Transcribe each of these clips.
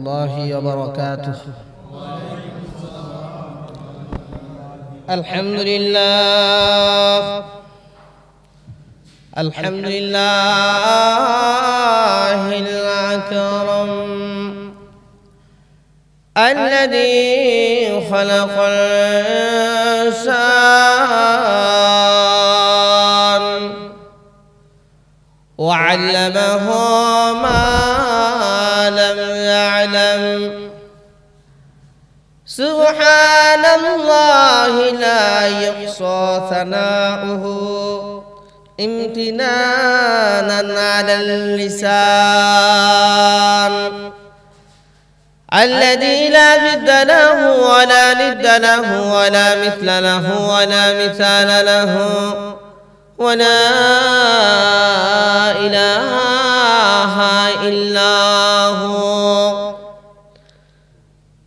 الله وبركاته. الحمد لله الأكرم الذي خلق الإنسان وعلمه ما لم يعلم. سبحان الله لا يحصى ثناؤه امتنانا على اللسان الذي لا ضد له ولا ند له ولا مثل له ولا مثال له ولا إله إلا هو.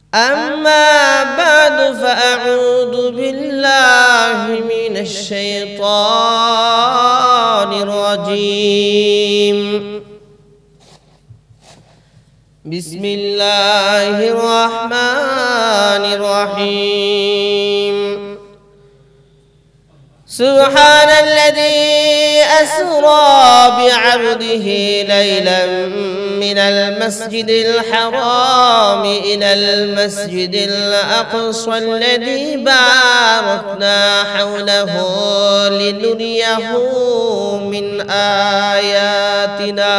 أما بعد فأعوذ بالله من الشيطان الرجيم. بسم الله الرحمن الرحيم. سبحان الذي أسرى بعبده ليلا من المسجد الحرام إلى المسجد الأقصى الذي باركنا حوله لنريه من آياتنا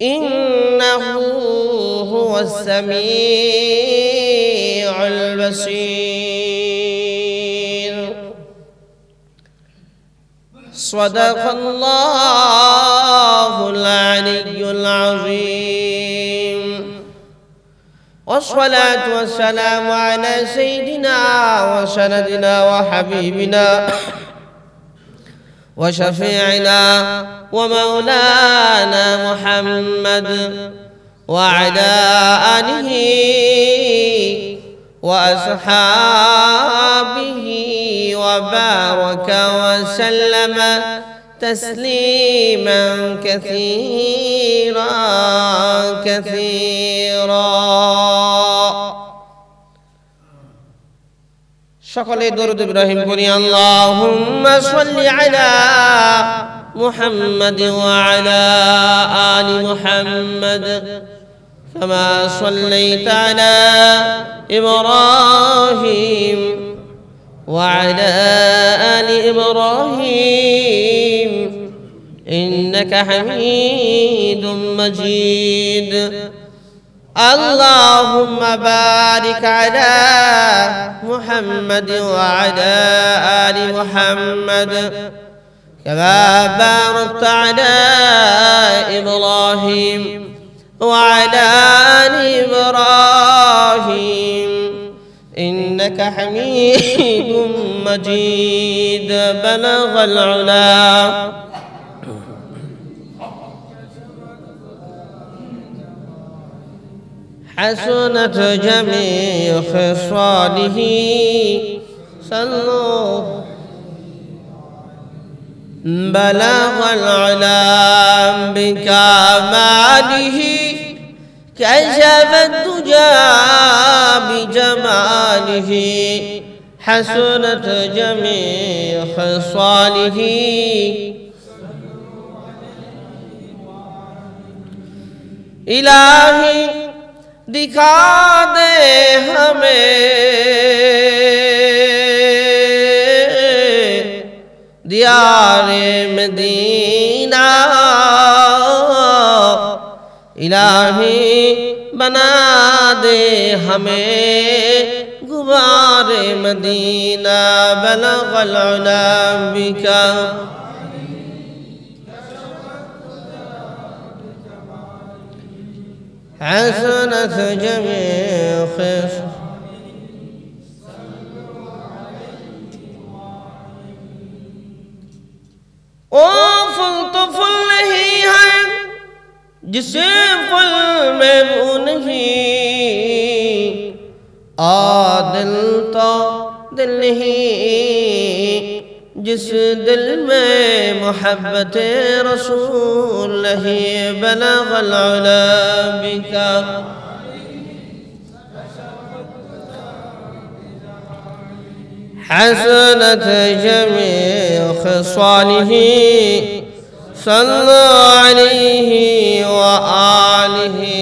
إنه هو السميع البصير. صدق الله العلي العظيم. والصلاة والسلام على سيدنا وسندنا وحبيبنا وشفيعنا ومولانا محمد وعلى آله وأصحابه وبارك وسلم تسليما كثيرا كثيرا. সকলে দরুদ ইব্রাহিম করি। আল্লাহুম্মা সাল্লি আলা মুহাম্মাদ ওয়া আলা আলি মুহাম্মাদ কামা সাল্লাইতা আলা ইব্রাহিম ওয়া আলা আলি ইব্রাহিম ইন্নাকা হামিদুম মাজিদ। اللهم بارك على محمد وعلى آل محمد كما باركت على إبراهيم وعلى آل إبراهيم إنك حميد مجيد. بلغ العلا حسنت جميع خصاله صلوا بلغ العلا بكماله كشف الدجى بجماله حسنت جميع خصاله إلهي दिखा दे हमें दियारे मदीना। इलाही बना दे हमें गुबारे मदीना। बलगल उला बिका حسنت جميع خصاله ओ फूल तो फूल नहीं है जिसे फूल में वो नहीं, आ दिल तो दिल नहीं जिस दिल में मोहब्बत रसूल नहीं बलगल उला बिका हसनत जमीअ ख़िसालिही सल्लल्लाहु अलैहि व आलिहि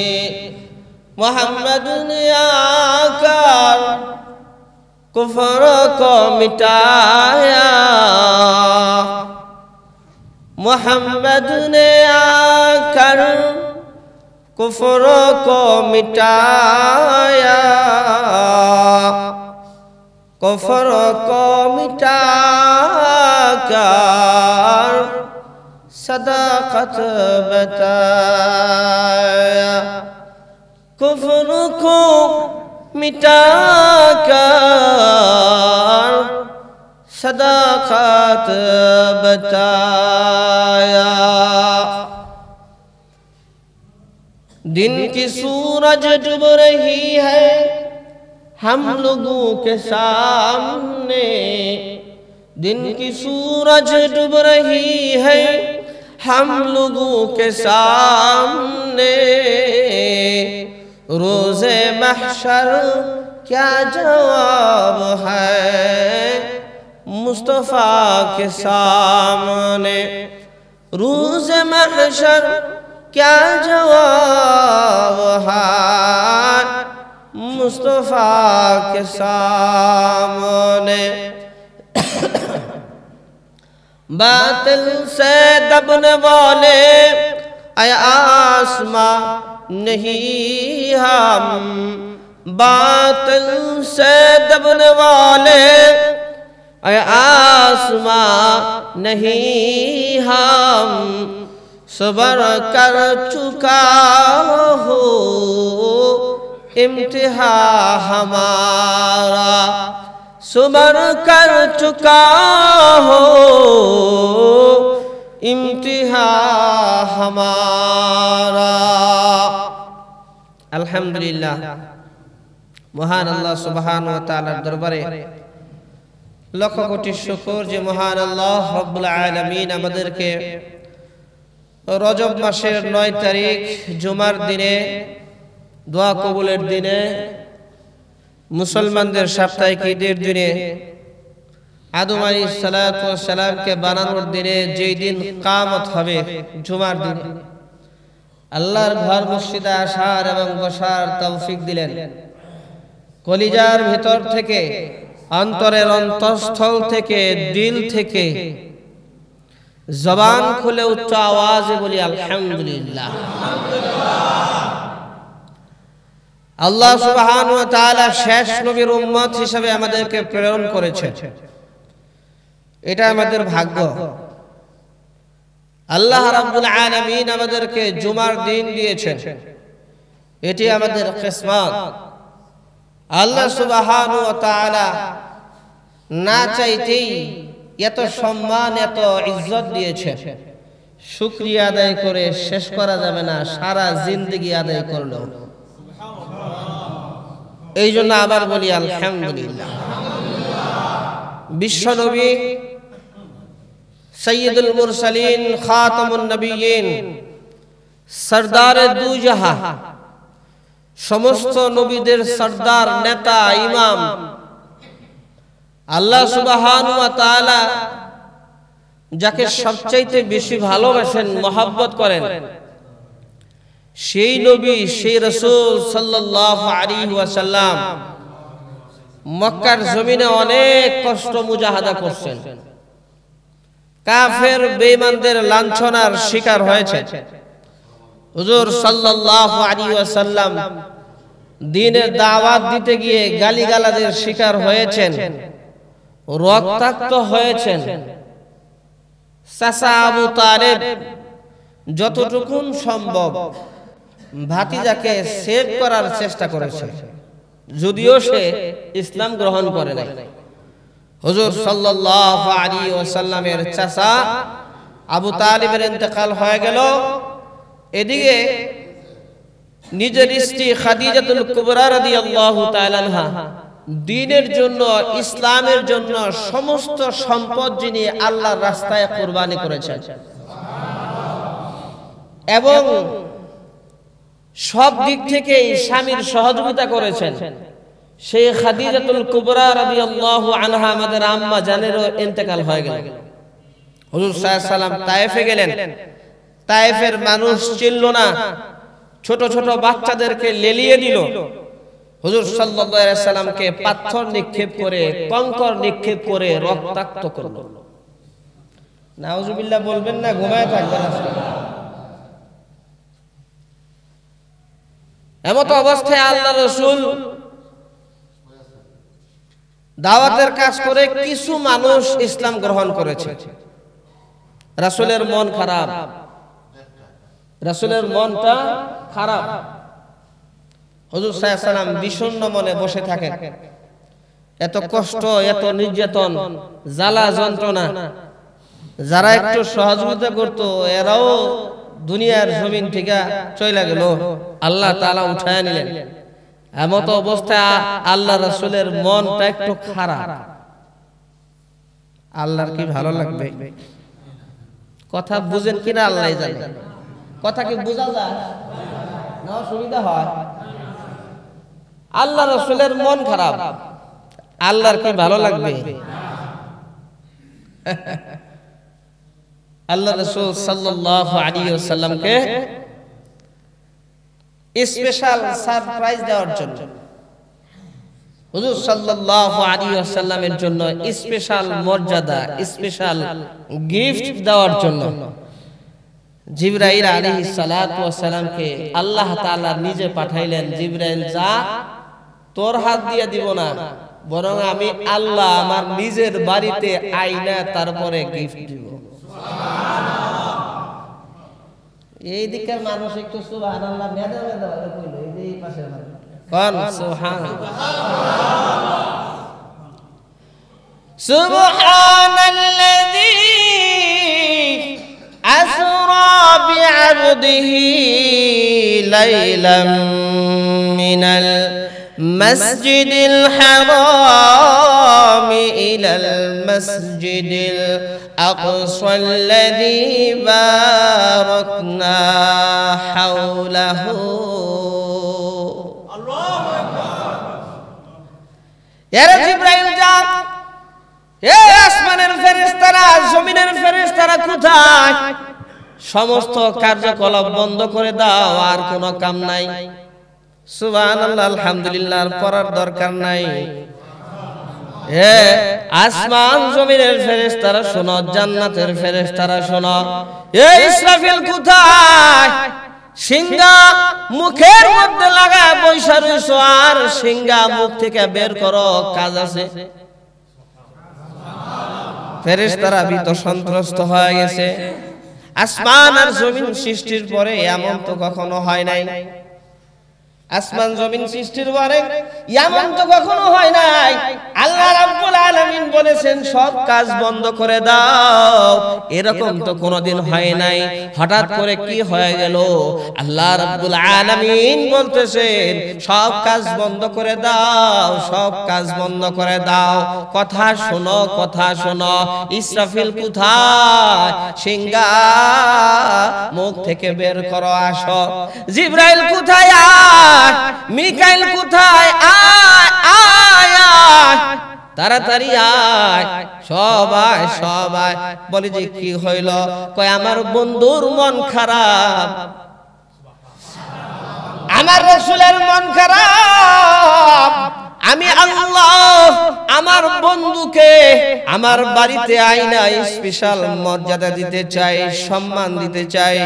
मोहम्मद ने आकर कुफ्र को मिटाया मोहम्मद ने आकर कुफ्र को मिटाया कुफ्र को मिटाकर सदाकत बताया कुफ्र को मिटाकर सदाकत बताया दिन की सूरज डूब रही है हम लोगों के सामने दिन की सूरज डूब रही है हम लोगों के सामने रोज़े महशर क्या जवाब है मुस्तफ़ा के सामने रोज़े महशर क्या जवाब है मुस्तफ़ा के सामने बातिल से दबने वाले आया आसमां नहीं हम बातिल से दबने वाले आसमां नहीं हम सबर कर चुका हो इम्तिहा हमारा सबर कर चुका हो इम्तिहा हमारा अल्हम्दुलिल्लाह महान अल्लाह सुब्हानाहु व तआलार दरबारे लक्ष कोटि शुक्र जे महान अल्लाह रब्बुल आलामीन আমাদেরকে রজব মাসের 9 তারিখ জুমার দিনে দোয়া কবুলের দিনে মুসলমানদের সাপ্তাহিক ঈদের দিনে আদম আলাইহিস সালাতু ওয়াস সালামকে বানানোর দিনে যেই দিন কিয়ামত হবে জুমার দিনে আল্লাহর ঘর মসজিদে আসার এবং বসার তৌফিক দিলেন কলিজার ভিতর থেকে অন্তরের অন্তঃস্থল থেকে দিল থেকে জবান খুলে উচ্চ আওয়াজে বলি আলহামদুলিল্লাহ আল্লাহ সুবহানাহু ওয়া তাআলা শেষ নবীর উম্মত হিসেবে আমাদেরকে প্রেরণ করেছেন এটা আমাদের ভাগ্য আল্লাহ রাব্বুল আলামিন আমাদেরকে জুমার দিন দিয়েছেন এটি আমাদের কিসমত আল্লাহ সুবহানাহু ওয়া তাআলা না চাইতেই এত সম্মান এত ইজ্জত দিয়েছেন শুকরিয়া আদায় করে শেষ করা যাবে না সারা জিন্দেগি আদায় করলো এইজন্য আবার বলি আলহামদুলিল্লাহ বিশ্ব নবী সৈয়দুল মুরসালিন খাতামুন নবিয়্যিন সরদারে দু জাহাঁ সমস্ত নবীদের সরদার নেতা ইমাম আল্লাহ সুবহানাহু ওয়া তাআলা যাকে সবচাইতে বেশি ভালোবাসেন মহব্বত করেন সেই নবী সেই রাসূল সাল্লাল্লাহু আলাইহি ওয়াসাল্লাম মক্কার জমিনে অনেক কষ্ট মুজাহাদা করছেন কাফের বেঈমানদের লাঞ্ছনার শিকার হয়েছে হুজুর সাল্লাল্লাহু আলাইহি ওয়াসাল্লাম দ্বীনের দাওয়াত দিতে গিয়ে গালিগালাজের শিকার হয়েছেন রক্তাক্ত হয়েছেন চাচা আবু তালেব যতটুকু সম্ভব ভাতিজাকে সেভ করার চেষ্টা করেছে যদিও সে ইসলাম গ্রহণ করে নাই হুজুর সাল্লাল্লাহু আলাইহি ওয়াসাল্লামের চাচা আবু তালিবের ইন্তেকাল হয়ে গেল এদিকে নিজের স্ত্রী খাদিজাতুল কুবরা রাদিয়াল্লাহু তাআলা আনহা দ্বীনের জন্য, ইসলামের জন্য সমস্ত সম্পদ যিনি আল্লাহর রাস্তায় কুরবানি করেছেন এবং সব দিক থেকে স্বামীর সহযোগিতা করেছেন, সেই খাদিজাতুল কুবরা রাদিয়াল্লাহু আনহা আমাদের আম্মা জানেরও ইন্তেকাল হয়ে গেল। হুজুর সাল্লাল্লাহু আলাইহি ওয়াসাল্লাম তায়েফে গেলেন। তায়েফের মানুষ চিনল না, ছোট ছোট বাচ্চাদেরকে লেলিয়ে দিল। হুজুর সাল্লাল্লাহু আলাইহি ওয়াসাল্লামকে পাথর নিক্ষেপ করে, কঙ্কর নিক্ষেপ করে রক্তাক্ত করল। নাউজুবিল্লাহ বলবেন না, ঘুমায় থাকবেন আজকে। এমত অবস্থায় আল্লাহ রাসূল দাওয়াতের কাজ করে কিছু মানুষ ইসলাম গ্রহণ করেছে। রাসূলের মন খারাপ, রাসূলের মনটা খারাপ। হুজুর সাল্লাল্লাহু আলাইহি ওয়াসাল্লাম বিষণ্ণ মনে বসে থাকেন। এত কষ্ট, এত নির্যাতন, জ্বালা যন্ত্রণা, যারা একটু সহযোগিতা করত এরাও দুনিয়ার জমিন থেকে চলে গেল, আল্লাহ তাআলা উঠায় নিলেন। এমত অবস্থায় আল্লাহ রাসূলের মনটা একটু খারাপ। আল্লাহর কি ভালো লাগবে? কথা বুঝেন কিনা আল্লাহই জানে। কথা কি বোঝা যায় না? অসুবিধা হয়। আল্লাহ রাসূলের মন খারাপ, আল্লাহর কি ভালো লাগবে? আল্লাহ রাসূল সাল্লাল্লাহু আলাইহি ওয়াসাল্লামকে স্পেশাল সারপ্রাইজ দেওয়ার জন্য, হুজুর সাল্লাল্লাহু আলাইহি ওয়াসাল্লামের জন্য স্পেশাল মর্যাদা, স্পেশাল গিফট দেওয়ার জন্য জিবরাইল আলাইহিস সালাতু ওয়াস সালামকে আল্লাহ তাআলা নিজে পাঠাইলেন। জিবরাইল, যা, তোর হাত দিয়ে দিব না, বরং আমি আল্লাহ আমার নিজের বাড়িতে আইনা তারপরে গিফট দিব। এই দিকের মানুষ একটু সুবহানাল্লাহ মেদা মেদা কইলো, এই যে এই পাশের মানুষ কোন সুবহানাল্লাহ। সুবহানাল্লাযী আসরা বি'আবদিহি লাইলাম মিনাল মাসজিদিল হারাম ইলাল মাসজিদিল আকসাল্লাযী বারাকনা হাওলাহু। আল্লাহু আকবার। ইয়া জিবরাইল, যা, এ আসমানের ফেরেশতারা, জমিনের ফেরেশতারা কোথায়? সমস্ত কার্যকলাপ বন্ধ করে দাও, আর কোনো কাম নাই। সুবহানাল্লাহ, আলহামদুলিল্লাহ পড়ার দরকার নাই। হে আসমান জমিনের ফেরেশতারা শোনো, জান্নাতের ফেরেশতারা শোনো, এ ইসরাফিল কোথায়? সিংহা মুখের মধ্যে লাগায় বৈশা রইছো, আর সিংহা মুখ থেকে বের করো, কাজ আছে। ফেরেশতারা ভীত সন্ত্রস্ত হয়ে গেছে। আসমান আর জমিন সৃষ্টির পরে এমন তো কখনো হয় নাই। আসমান জমিন সৃষ্টির পরে এমন তো কখনো হয় নাই। আল্লাহ রাব্বুল আলামিন বলেছেন সব কাজ বন্ধ করে দাও, এরকম তো কোনোদিন হয় নাই। হঠাৎ করে কি হয়ে গেল? আল্লাহ রাব্বুল আলামিন বলতেছেন সব কাজ বন্ধ করে দাও, সব কাজ বন্ধ করে দাও। কথা শোনো, কথা শোনো। ইসরাফিল কোথায়? সিংহা মুখ থেকে বের করো, আসো। জিবরাইল কোথায়? মিকাইল কোথায়? আয় আয় আয়, তাড়াতাড়ি আয়, সবাই সবাই। বলে যে কি হইল? কয় আমার বন্ধুর মন খারাপ, আমার রাসূলের মন খারাপ। আমি আল্লাহ আমার বন্ধুকে আমার বাড়িতে আইনা স্পেশাল মর্যাদা দিতে চাই, সম্মান দিতে চাই।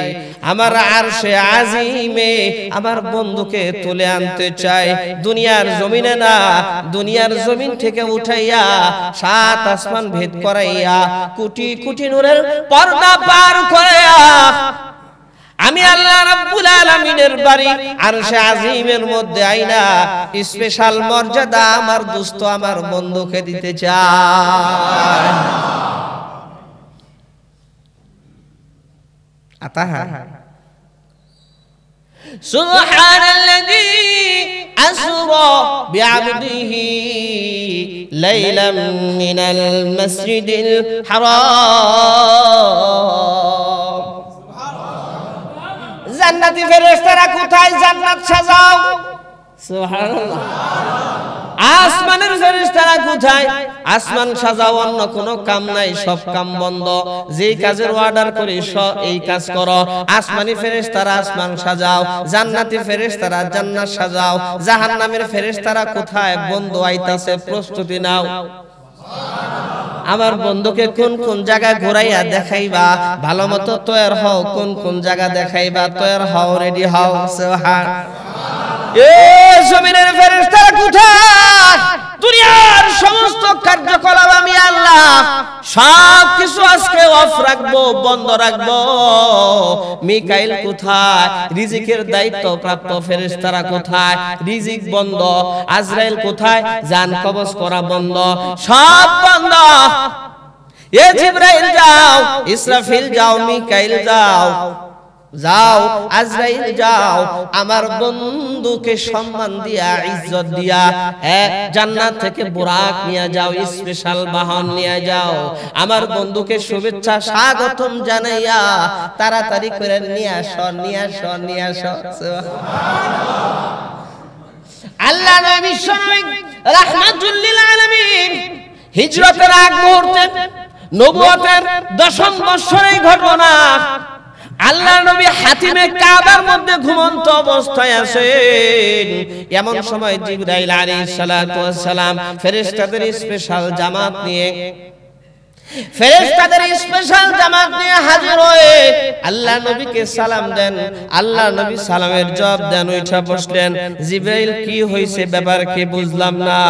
আমার আরশে আজিমে আমার বন্ধুকে তুলে আনতে চাই। দুনিয়ার জমিনে না, দুনিয়ার জমিন থেকে উঠাইয়া সাত আসমান ভেদ করাইয়া কোটি কোটি নূরের পর্দা পার করাইয়া আমি আল্লাহ রাব্বুল আলামিনের বাড়ি আরশে আজিমের মধ্যে আইনা স্পেশাল মর্যাদা আমার দোস্ত, আমার বন্ধুকে দিতে চাই। আতাহা সুবহানাল্লাযী أسرى بعبده ليلا من المسجد الحرام জান্নাতি ফেরেশতারা কোথায় জান্নাত সাজাও সুবহানাল্লাহ আসমানের ফেরেশতারা কোথায় আসমান সাজাও অন্য কোনো কাম নাই সব কাম বন্ধ যেই কাজের অর্ডার করি এই কাজ করো আসমানি ফেরেশতারা আসমান সাজাও জান্নাতি ফেরেশতারা জান্নাত সাজাও জাহান্নামের ফেরেশতারা কোথায় বন্ধু আইতাছে প্রস্তুতি নাও আমার বন্ধুকে কোন কোন জায়গা ঘুরাইয়া দেখাইবা ভালোমতো তৈয়ার হও কোন কোন জায়গা দেখাইবা তৈয়ার হও রেডি হও সুবহান জমিনের ফেরেশতারা কোথায় দুনিয়ার সমস্ত কার্যকলাপ আমি আল্লাহ সব কিছু আজকে অফ রাখবো বন্ধ রাখবো মিকাইল কোথায় রিজিকের দায়িত্ব প্রাপ্ত ফেরেশতারা কোথায় রিজিক বন্ধ আজরাইল কোথায় জান কবজ করা বন্ধ সব বন্ধ এ জিবরাইল যাও ইসরাফিল যাও মিকাইল যাও যাও আজরাইল যাও আমার বন্ধুকে সম্মান দিয়া ইজ্জত দিয়া জান্নাত থেকে বুরাক নিয়ে যাও স্পেশাল বাহন নিয়ে যাও আমার বন্ধুকে শুভেচ্ছা স্বাগতম জানাইয়া তাড়াতাড়ি করে নিয়ে আসো নিয়ে আসো নিয়ে আসো আল্লাহ নবী রাহমাতুল লিল আলামিন হিজরতের আগ মুহূর্তে নবুয়তের 10ম বছরের ঘটনা আল্লাহ নবী হাতিমে কাবার মধ্যে ঘুমন্ত অবস্থায় আছেন এমন সময় জিবরাইল আলাইহিস সালাতু ওয়াস সালাম ফেরেশতাদের স্পেশাল জামাত নিয়ে হাজির হয়ে আল্লাহ নবীকে সালাম দেন আল্লাহ নবী সালামের জবাব দেন উঠা বসলেন জিবরাইল কি হইছে ব্যাপার কি বুঝলাম না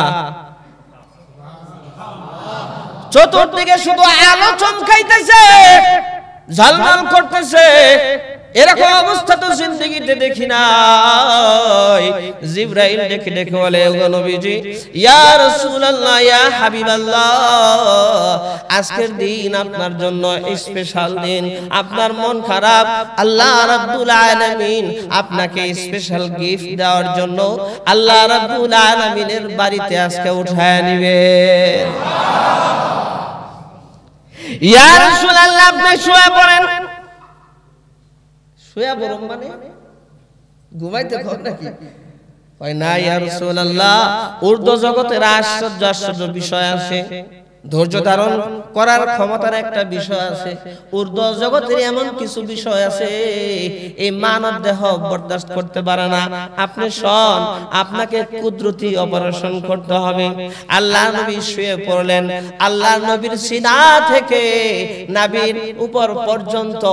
চতুর্দিকে শুধু আলো চমকাইতেছে ঝলমল করতেছে এরকম অবস্থা তো জিন্দেগিতে দেখি নাই জিবরাইল দেখে দেখে বলে ওগো নবীজি ইয়া রাসূলুল্লাহ ইয়া হাবিবাল্লাহ আজকের দিন আপনার জন্য স্পেশাল দিন আপনার মন খারাপ আল্লাহ রাব্বুল আলামিন আপনাকে স্পেশাল গিফট দেওয়ার জন্য আল্লাহ রাব্বুল আলামিনের বাড়িতে আজকে উঠায় নেবেন ইয়া রাসূলুল্লাহ আপনি শুয়ে পড়েন শুয়ে পড়ুন মানে ঘুমাইতে কোন নাকি কই না ইয়া রাসূলুল্লাহ উর্দু জগতের আশ্চর্য বিষয় আছে ধৈর্য ধারণ করার ক্ষমতার একটা বিষয় আছে উর্দু জগতের এমন কিছু বিষয় আছে এই মানব দেহ বরদাস্ত করতে পারে না আপনি শুন আপনাকে কুদরতি অপারেশন করতে হবে আল্লাহ নবী শুয়ে পড়লেন আল্লাহ নবীর সিনা থেকে নাভির উপর পর্যন্ত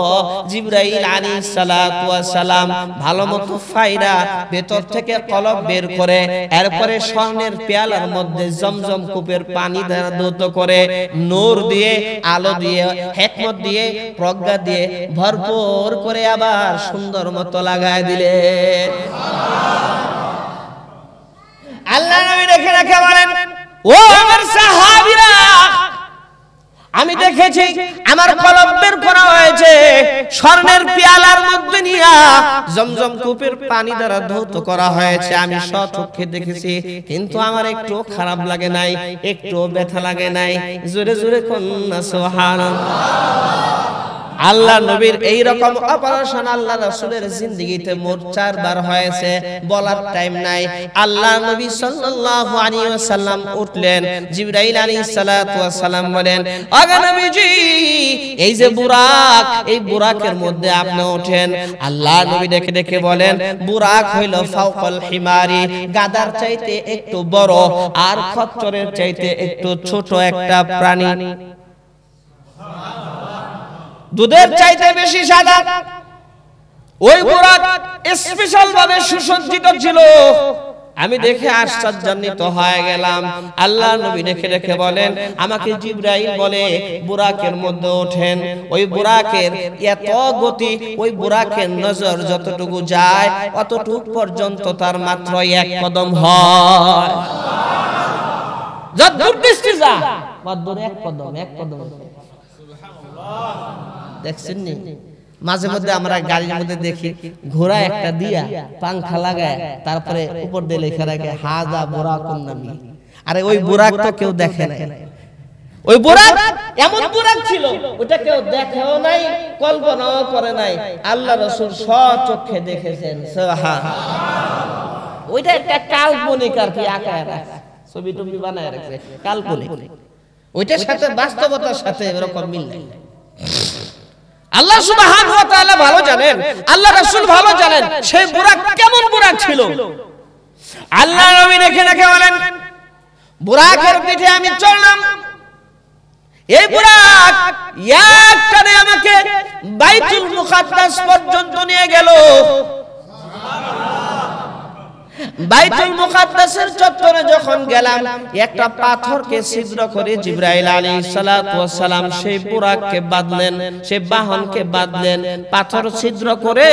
জিবরাইল আলাইহিস সালাতু ওয়াস সালাম ভালোমতো ফাইরা ভেতর থেকে কলব বের করে এরপরে স্বর্ণের পেয়ালার মধ্যে জমজম কূপের পানি দ্বারা ধৌত করে নূর দিয়ে আলো দিয়ে হিকমত দিয়ে প্রজ্ঞা দিয়ে ভরপুর করে আবার সুন্দর মতো লাগায় দিলেন আল্লাহ নবী দেখে রেখে বলেন ও আমার সাহাবীরা আমি দেখেছি আমার কলব বের করা হয়েছে স্বর্ণের পেয়ালার মধ্যে নিয়া জমজম কূপের পানি দ্বারা ধৌত করা হয়েছে আমি স্বচক্ষে দেখেছি কিন্তু আমার একটু খারাপ লাগে নাই একটু ব্যথা লাগে নাই জোরে জোরে কোন না সুবহানাল্লাহ আল্লাহ নবীর এই রকম অপারেশন আল্লাহ রাসূলের জিন্দেগিতে মোট 4 বার হয়েছে বলার টাইম নাই আল্লাহ নবী সাল্লাল্লাহু আলাইহি ওয়াসাল্লাম উঠলেন জিবরাইল আলাইহিস সালাতু ওয়াস সালাম বলেন ওগো নবীজি এই যে বুরাক এই বুরাকের মধ্যে আপনি ওঠেন আল্লাহ নবী দেখে দেখে বলেন বুরাক হইল ফাওকাল হিমারি গাদার চাইতে একটু বড় আর খচ্চরের চাইতে একটু ছোট একটা প্রাণী দুধের চাইতে বেশি সাদা ওই বুরাক স্পেশাল ভাবে সুসজ্জিত ছিল আমি দেখে আশ্চর্যান্বিত হয়ে গেলাম আল্লাহ নবী দেখে দেখে বলেন আমাকে জিবরাইল বলে বুরাকের মধ্যে ওঠেন ওই বুরাকের এত গতি ওই বুরাকের নজর যতটুকু যায় অতটুকু পর্যন্ত তার মাত্র এক কদম হয় যত দূর দৃষ্টি যায় মাত্র এক কদম দেখছেন নি মাঝে মধ্যে আমরা গাড়ির মধ্যে দেখি ঘোড়া একটা দিয়া পাংখা লাগায় তারপরে উপর দিয়ে লেখা রাখে হাজা বুরাকুন নবী। আরে ওই বুরাক তো কেউ দেখে না, ওই বুরাক এমন বুরাক ছিল ওটা কেউ দেখেও নাই, কল্পনাও করে নাই, আল্লাহ রাসূল স্বচক্ষে দেখেছেন। সুবহানাল্লাহ। ওইটা একটা কাল্পনিক আর কি, আকার ছবি টবি বানায় রাখছে, কাল্পনিক। ওইটার সাথে বাস্তবতার সাথে এরকম মিল নাই। আল্লাহ সুবহানাহু ওয়া তাআলা ভালো জানেন, আল্লাহ রাসূল ভালো জানেন সেই বুরাক কেমন বুরাক ছিল। আল্লাহ নবী রেখে রেখে বলেন, বুরাকের পিঠে আমি চড়লাম, এই বুরাক একটানে আমাকে বাইতুল মুকাদ্দাস পর্যন্ত নিয়ে গেল। বাইতুল মুকাদ্দাসের চত্বরে যখন গেলাম, একটা পাথরকে ছিদ্র করে জিবরাইল আলাইহিস সালাতু ওয়াস সালাম সেই বুরাককে বাঁধলেন, সেই বাহনকে বাঁধলেন, পাথর ছিদ্র করে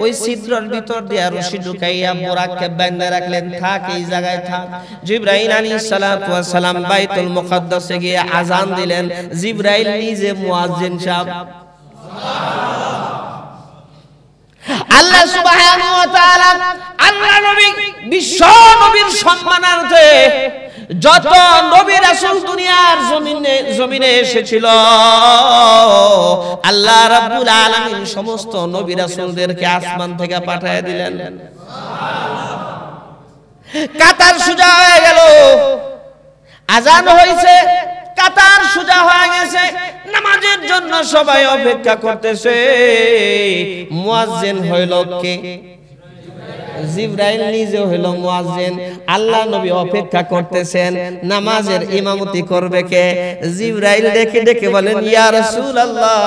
ওই ছিদ্রের ভিতর দিয়ে রশি ঢুকাইয়া বুরাককে বেঁধে রাখলেন, থাক এই জায়গায় থাক। জিবরাইল আলাইহিস সালাতু ওয়াস সালাম বাইতুল মুকাদ্দাসে গিয়ে আযান দিলেন, জিবরাইল নিজে মুয়াজ্জিন সাহেব। আল্লাহ সুবহানাহু ওয়া তাআলা আল্লাহ নবী বিশ্ব নবীর সম্মানার্থে যত নবী রাসূল দুনিয়ার জমিনে এসেছিল, আল্লাহ রাব্বুল আলামিন সমস্ত নবী রাসূলদেরকে আসমান থেকে পাঠিয়ে দিলেন। কাতার সোজা হয়ে গেল, আযান হয়েছে, কাতার সোজা হয়ে গেছে, নামাজের জন্য সবাই অপেক্ষা করতেছে। মুয়াজ্জিন হইল কে? জিবরাইল নিজে হইল মুয়াজ্জিন। আল্লাহ নবী অপেক্ষা করতেছেন, নামাজের ইমামতি করবে কে? জিবরাইল ডেকে ডেকে বলেন, ইয়া রাসূলুল্লাহ,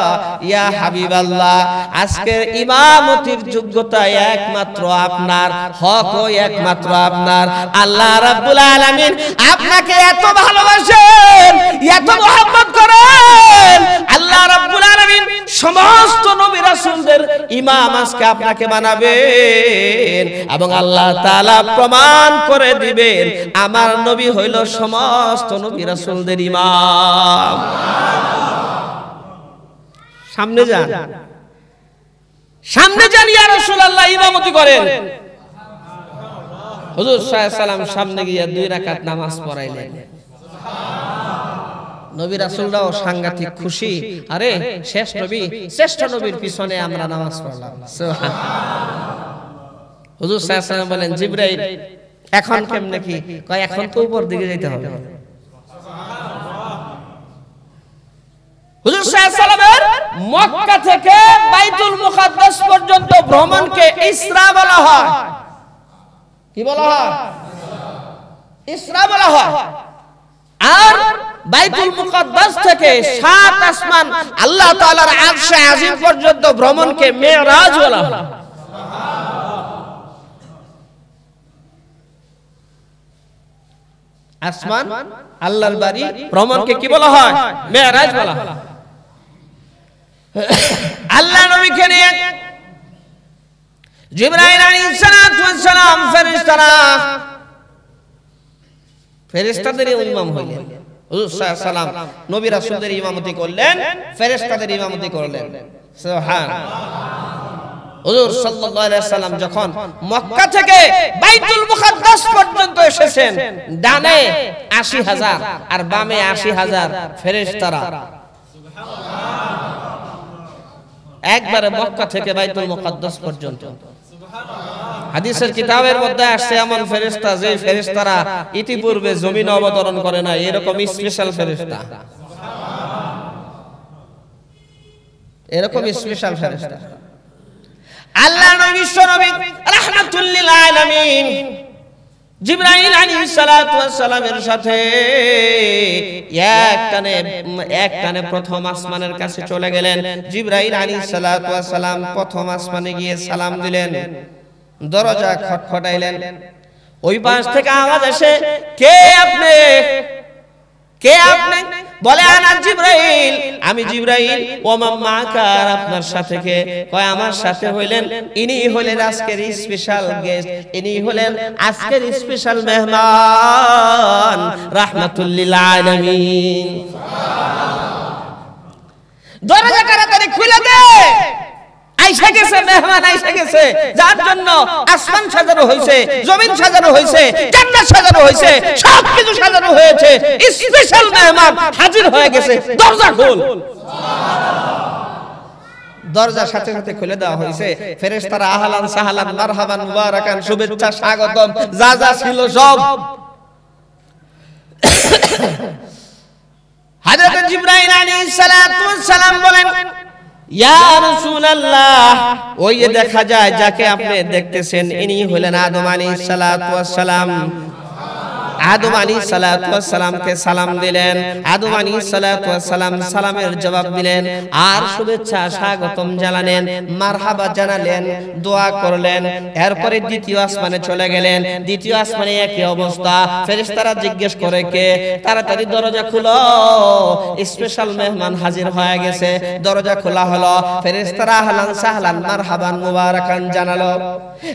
ইয়া হাবিবাল্লাহ, আজকের ইমামতির যোগ্যতা একমাত্র আপনার, হকও একমাত্র আপনার। আল্লাহ রাব্বুল আলামিন আপনাকে এত ভালোবাসেন, এত মহব্বত করেন, আল্লাহ রাব্বুল আলামিন সমস্ত নবী রাসূলদের ইমাম আজকে আপনাকে বানাবেন, এবং আল্লাহ তাআলা প্রমাণ করে দিবেন আমার নবী হইল সমস্ত নবী রাসূলদের ইমাম। সামনে যান, সামনে যান, ইয়া রাসূলুল্লাহ ইমামতি করেন। হুজুর সাল্লাল্লাহু আলাইহি সাল্লাম সামনে গিয়ে 2 রাকাত নামাজ পড়াইলেন। নবী রাসূলরাও সাংঘাতিক খুশি, আরে শেষ নবী, শ্রেষ্ঠ নবীর পিছনে আমরা নামাজ পড়লাম। সুবহানাল্লাহ। হুজুর সাল্লাল্লাহু আলাইহি সাল্লাম বলেন, জিবরাইল এখন কেমনে কি? কয় এখন তো উপর দিকে যেতে হবে। হুজুর সাল্লাল্লাহু আলাইহি সাল্লামের মক্কা থেকে বাইতুল মুকাদ্দাস পর্যন্ত ভ্রমণকে ইসরা বলা হয়। কি বলা হয়? ইসরা বলা হয়। আর বাইতুল মুকাদ্দাস থেকে 7 আসমান আল্লাহ তাআলার আরশে আজিম পর্যন্ত ভ্রমণকে মেরাজ বলা হয়। আসমান আল্লাহর বাড়ি ভ্রমণকে কি বলা হয়? মেরাজ বলা হয়। আল্লাহ নবীকে নিয়ে জিবরাইল আলাইহিস সালাতু ওয়াস সালাম ফেরেশতাদের ইমাম হইলেন। হুজুর সাল্লাল্লাহু আলাইহি সাল্লাম নবী রাসূলদের ইমামতি করলেন, ফেরেশতাদের ইমামতি করলেন। সুবহানাল্লাহ। হুজুর সাল্লাল্লাহু আলাইহি ওয়াসাল্লাম যখন মক্কা থেকে বাইতুল মুকাদ্দাস পর্যন্ত এসেছেন, ডানে ৮০,০০০ আর বামে ৮০,০০০ ফেরেশতারা একবারে মক্কা থেকে বাইতুল মুকাদ্দাস পর্যন্ত। হাদিসের কিতাবের মধ্যে আসছে এমন ফেরেশতা যে ফেরেশতারা ইতিপূর্বে জমিনে অবতরণ করে না, এরকম স্পেশাল ফেরেশতা, এরকম স্পেশাল ফেরেশতা। আল্লাহ নবী বিশ্বনবী রাহমাতুল লিল আলামিন জিবরাইল আলাইহিস সালাতু ওয়াস সালামের সাথে একটানে প্রথম আসমানের কাছে চলে গেলেন। জিবরাইল আলাইহিস সালাতু ওয়াস সালাম প্রথম আসমানে গিয়ে সালাম দিলেন, দরজা খটখটাইলেন। ওই পাশ থেকে আওয়াজ আসে, কে আপনি? কে আপনি? বলে আনা জিবরাইল, আমি জিবরাইল। ও মাম্মাকা, আপনার সাথে কে? কয় আমার সাথে হইলেন, ইনি হলেন আজকের স্পেশাল গেস্ট, ইনি হলেন আজকের স্পেশাল মেহমান রাহমাতুল লিল আলামিন। দরজা তাড়াতাড়ি খুলে দে। আইসা গেছে, মেহমান আইসা গেছে, যার জন্য আসমান সাজানো হয়েছে, জমিন সাজানো হয়েছে, জান্নাত সাজানো হয়েছে, সবকিছু সাজানো হয়েছে, স্পেশাল মেহমান হাজির হয়ে গেছে, দরজা খোল। দরজার সাথে সাথে খুলে দেওয়া হয়েছে, ফেরেশতারা আহলান সাহলান মারহাবান মুবারাকান, শুভেচ্ছা স্বাগতম যা যা ছিল সব। হযরত জিবরাইল আলাইহিস সালাতু ওয়াস সালাম বলেন, ইয়া রাসূলুল্লাহ, ওই যে দেখা যায় যাকে আপনি দেখতেছেন ইনি হলেন আদম আলাইহিস সালাতু ওয়াস সালাম। আদম আলাইহিস সালাতু ওয়াস সালামকে সালাম দিলেন, আদম আলাইহিস সালাতু ওয়াস সালাম সালামের জবাব দিলেন আর শুভেচ্ছা স্বাগতম জানালেন, মারহাবা জানালেন, দোয়া করলেন। এরপরে দ্বিতীয় আসমানে চলে গেলেন। দ্বিতীয় আসমানে একই অবস্থা, ফেরেশতারা জিজ্ঞেস করে কে, তাড়াতাড়ি দরজা খুলো, স্পেশাল মেহমান হাজির হয়ে গেছে। দরজা খোলা হলো, ফেরেশতারা আহলান সাহলান মারহাবান মুবারাকান জানালো।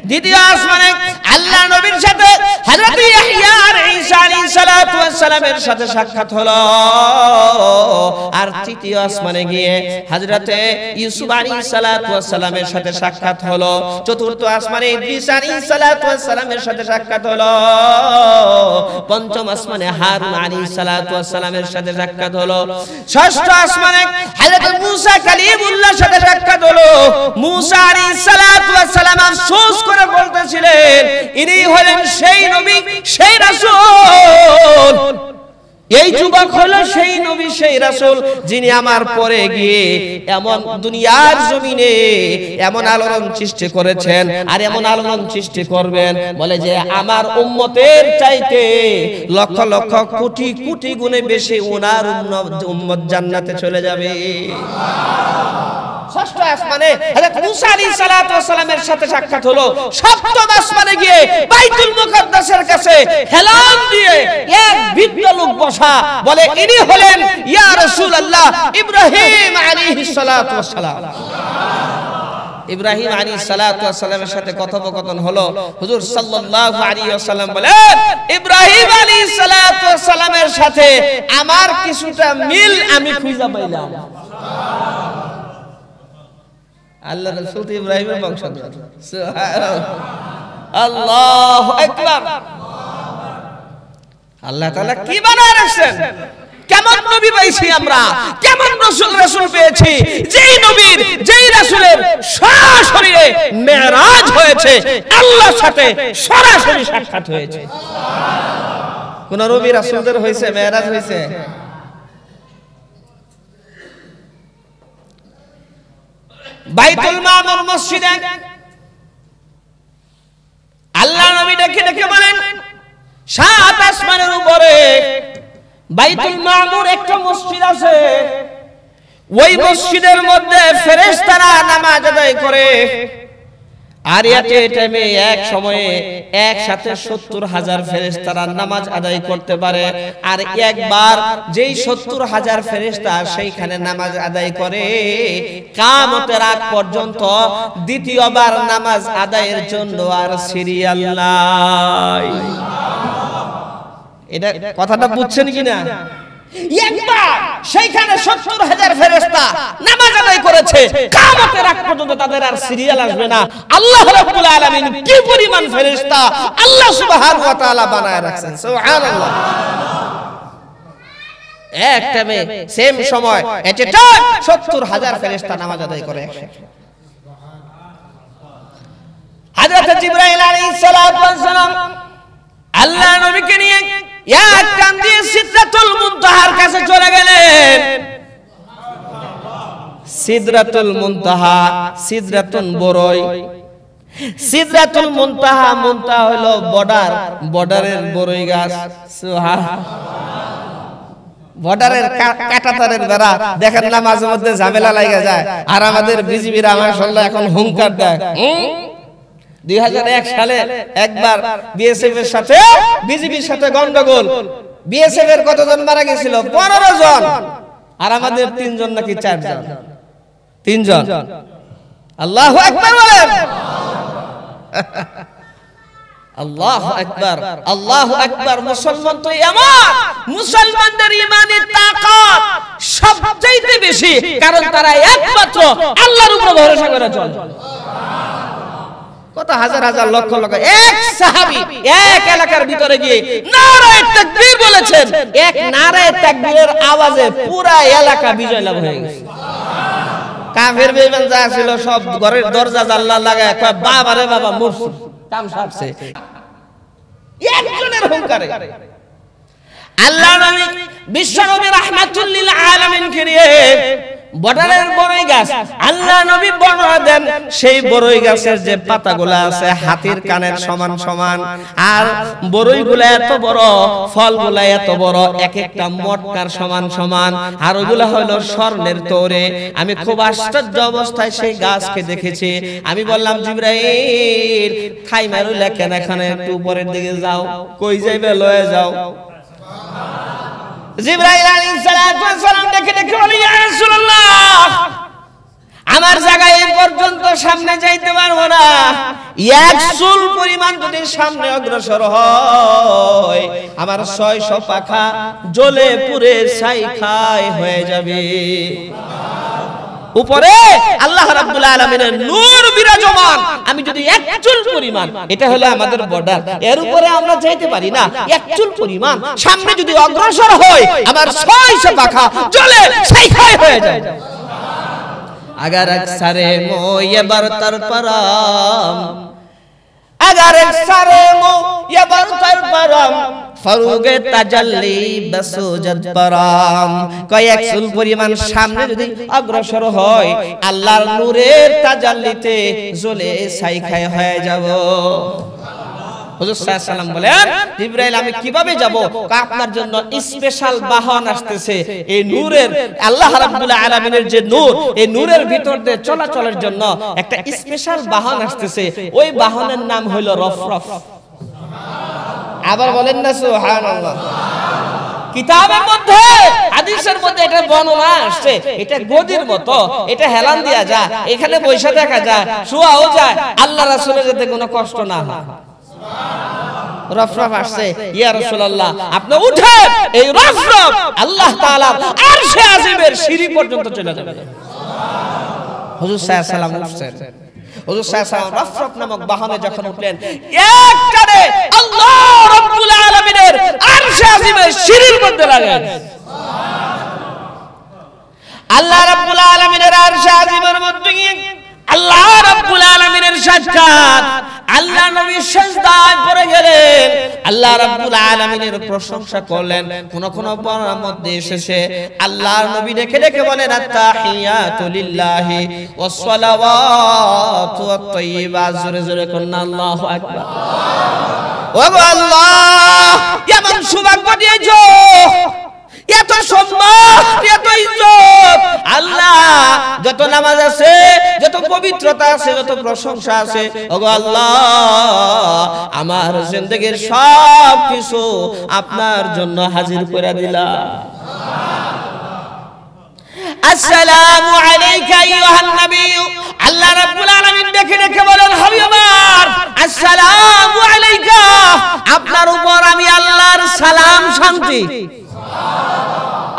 দ্বিতীয় আসমানে আল্লাহ নবীর সাথে হযরত ইয়াহইয়া ঈসা আলাইহিস সালাতু ওয়াস সালামের সাথে সাক্ষাৎ হলো। আর তৃতীয় আসমানে গিয়ে হযরতে ইউসুফ আলাইহিস সালাতু ওয়াস সালামের সাথে সাক্ষাৎ হলো। চতুর্থ আসমানে ইদ্রিস আলাইহিস সালাতু ওয়াস সালামের সাথে সাক্ষাৎ হলো। পঞ্চম আসমানে হারুন আলাইহিস সালাতু ওয়াস সালামের সাথে সাক্ষাৎ হলো। ষষ্ঠ আসমানে হযরত মূসা কালিমুল্লাহর সাথে সাক্ষাৎ হলো। মূসা আলাইহিস সালাতু ওয়াস সালাম আফসোস করে বলতেছিলেন, ইনি হলেন সেই নবী, সেই রাসূল, এই যুবক হলো সেই নবী, সেই রাসূল যিনি আমার পরে গিয়ে এমন দুনিয়ার জমিনে এমন আলোড়ন সৃষ্টি করেছেন আর এমন আলোড়ন সৃষ্টি করবেন, বলে যে আমার উম্মতের চাইতে লক্ষ লক্ষ কোটি কোটি গুণে বেশি ওনার উম্মত জান্নাতে চলে যাবে। ষষ্ঠ আসমানে হযরত মূসা আলাইহিস সালাতু ওয়াস সালামের সাথে সাক্ষাৎ হলো। সপ্তম আসমানে গিয়ে বাইতুল মুকাদ্দাসের কাছে হেলান দিয়ে এক বৃদ্ধ লোক বসা, বলে ইনি হলেন ইয়া রাসূলুল্লাহ ইব্রাহিম আলাইহিস সালাতু ওয়াস সালাম। ইব্রাহিম আলাইহিস সালাতু ওয়াস সালামের সাথে কথোপকথন হলো। হুজুর সাল্লাল্লাহু আলাইহি ওয়াসাল্লাম বলেন, ইব্রাহিম আলাইহিস সালাতু ওয়াস সালামের সাথে আমার কিছুটা মিল আমি খুঁজে পাইলাম। আল্লাহ রাসূল তো ইব্রাহিমের বংশধর। সুবহানাল্লাহ, আল্লাহু আকবার। আল্লাহ তাআলা কি বানায় রাখছেন, কেমন নবী পাইছি আমরা, কেমন রাসূল পেয়েছি, যেই নবীর যেই রাসূলের সরাসরি মেরাজ হয়েছে, আল্লাহর সাথে সরাসরি সাক্ষাৎ হয়েছে। কোন নবী রাসূলদের হয়েছে মেরাজ হয়েছে? বাইতুল মামুর মসজিদে আল্লাহ নবী ডেকে ডেকে বলেন, সাত আসমানের উপরে বাইতুল মামুর একটা মসজিদ আছে, ওই মসজিদের মধ্যে ফেরেশতারা নামাজ আদায় করে। আর এই টাইমে এক সময়ে একসাথে 70,000 ফেরেশতারা নামাজ আদায় করতে পারে। আর একবার যেই 70,000 ফেরেশতা সেইখানে নামাজ আদায় করে, কিয়ামতের আগ পর্যন্ত দ্বিতীয়বার নামাজ আদায়ের জন্য আর সিরিয়াল নাই। এটা কথাটা বুঝছেন কিনা? একবার সেইখানে 70,000 ফেরেশতা নামাজ আদায় করেছে, কিয়ামতের আগ পর্যন্ত তাদের আর সিরিয়াল আসবে না। আল্লাহ রাব্বুল আলামিন কি পরিমাণ ফেরেশতা আল্লাহ সুবহানাহু ওয়া তাআলা বানায় রাখছেন, সুবহানাল্লাহ। এক টাইমে সেম সময় এট এ টাইম 70,000 ফেরেশতা নামাজ আদায় করে। হযরত জিবরাইল আলাইহিস সালাতু ওয়াস সালাম আল্লাহ নবীকে নিয়ে এক কান দিয়ে সিদরাতুল মুনতাহার কাছে চলে গেলেন। সিদরাতুল মুনতাহা, সিদরাতুন বড়ই, সিদরাতুল মুনতাহা, মুনতাহা হলো বর্ডার, বর্ডারের বড়ই গাছ। বর্ডারের কাঁটাতারের বেড়া দেখেন না, মাঝে মধ্যে ঝামেলা লাগা যায়। আর আমাদের বিজিবিরা মাশাআল্লাহ এখন হুঙ্কার দেয়। 2001 সালে একবার বিএসএফ এর সাথে বিজিবির সাথে গন্ডগোল, বিএসএফ এর কতজন মারা গেছিল? 15 জন, আর আমাদের 3 জন নাকি 4 জন, 3 জন। আল্লাহু আকবার বলেন। আল্লাহু আকবার, আল্লাহু আকবার। মুসলমান তো এমন, মুসলমানদের ঈমানের তাকাত সবচেয়ে বেশি, কারণ তারা একমাত্র আল্লাহর উপর ভরসা করে চলে। কত হাজার হাজার লক্ষ লক্ষ এক সাহাবী এক এলাকার ভিতরে গিয়ে নারায়ে তাকবীর বলেছেন, এক নারায়ে তাকবীরের আওয়াজে পুরো এলাকা বিজয় লাভ হয়ে গেছে। কাফের বেঈমান যা ছিল সব ঘরের দরজা জানলা লাগায় কয় বাবা রে বাবা মরছে, কাম সারছে। একজনের হুঙ্কারে আল্লাহ নবী বিশ্ব নবী রাহমাতুল লিল আলামিন কে নিয়ে বর্ডারের বড়ই গাছ আল্লাহ নবী বর্ণনা দেন, সেই বড়ই গাছের যে পাতাগুলো আছে হাতির কানের সমান সমান, আর বড়ইগুলো এত বড়, ফলগুলো এত বড়, এক একটা মটকার সমান সমান, আর ওগুলো হলো স্বর্ণের তৈরি। আমি খুব আশ্চর্য অবস্থায় সেই গাছকে দেখেছি। আমি বললাম জিবরাইল খাই মারুলা কেন, এখানে একটু উপরের দিকে যাও। কই যাইবে লয়ে যাও। জিবরাইল আলাইহিস সালাম দেখে দেখে বলে ইয়া রাসূলুল্লাহ আমার জায়গায় এই পর্যন্ত সামনে যাইতে পারবো না, এক চুল পরিমাণ যদি সামনে অগ্রসর হয় আমার 600 পাখা জ্বলে পুড়ে ছাই হয়ে যাবে। উপরে আল্লাহ রাব্বুল আলামিনের নূর বিরাজমান, আমি যদি এক চুল পরিমাণ, এটা হলো আমাদের বর্ডার, এর উপরে আমরা যেতে পারি না, এক চুল পরিমাণ সামনে যদি অগ্রসর হই আমার 600 পাখা জ্বলে ছাই হয়ে যায়। अगर अक्सरे मो ये बरतर परम, अगर अक्सरे मो ये बरतर परम, फरूगे तजल्ली बसुजत परम। কয়েক চুল পরিমাণ সামনে যদি অগ্রসর হয় আল্লাহর নূরের তাজাল্লিতে জ্বলে ছাই হয়ে যাব। হুজুর সাল্লাল্লাহু আলাইহি ওয়াসাল্লাম বলেন জিবরাইল আমি কিভাবে যাব? আপনার জন্য স্পেশাল বাহন আসতেছে, এই নূরের আল্লাহ রাব্বুল আলামিনের যে নূর, এই নূরের ভিতর দিয়ে চলাচলের জন্য একটা স্পেশাল বাহন আসতেছে, ওই বাহনের নাম হলো রফরফ। আবার বলেন না সুবহানাল্লাহ। কিতাবের মধ্যে হাদিসের মধ্যে এটা বর্ণনা আসছে, এটা গদির মতো, এটা হেলান দেয়া যায়, এখানে বৈশা দেখা যায়, শোয়াও যায়, আল্লাহ রাসূলের যাতে কোনো কষ্ট না হয়। রফরফ আসছে, ইয়া রাসূলুল্লাহ আপনি উঠেন, এই রফরফ আল্লাহ তাআলার আরশে আজিমের সিঁড়ি পর্যন্ত চলে যাবে। হুজুর সাল্লাল্লাহু আলাইহি ওয়াসাল্লাম উঠছেন, হুজুর সাল্লাল্লাহু আলাইহি ওয়াসাল্লাম রফরফ নামক বাহনে যখন উঠলেন একবারে আল্লাহ রাব্বুল আলামিনের আরশে আজিমের সিঁড়ির মধ্যে লাগেন। আল্লাহ রাব্বুল আলামিনের আরশে আজিমের মধ্যে গিয়ে আল্লাহ রাব্বুল আলামিনের সাক্ষাৎ, আল্লাহ নবী সিজদায় পড়ে গেলেন, আল্লাহ রাব্বুল আলামিনের প্রশংসা করলেন। কোন কোন বর্ণনার মধ্যে এসেছে আল্লাহর নবী দেখে দেখে বলেন আত্তাহিয়াতু লিল্লাহি ওয়াস সালাওয়াতু ওয়াত তাইয়্যিবাত। জোরে জোরে করুন আল্লাহু আকবার। ও আল্লাহ কেমন সৌভাগ্য দিয়েছো, এত সম্মান, এত ইজ্জত। আল্লাহ যত নামাজ আছে, যত পবিত্রতা আছে, যত প্রশংসা আছে, ওগো আল্লাহ আমার জিন্দেগীর সব কিছু আপনার জন্য হাজির করে দিলাম। আসসালামু আলাইকা আইয়ুহান নবী। আল্লাহ রাব্বুল আলামিন দেখে দেখে বলেন হাবিব আমার আসসালামু আলাইকা, আপনার উপর আমি আল্লাহর সালাম শান্তি।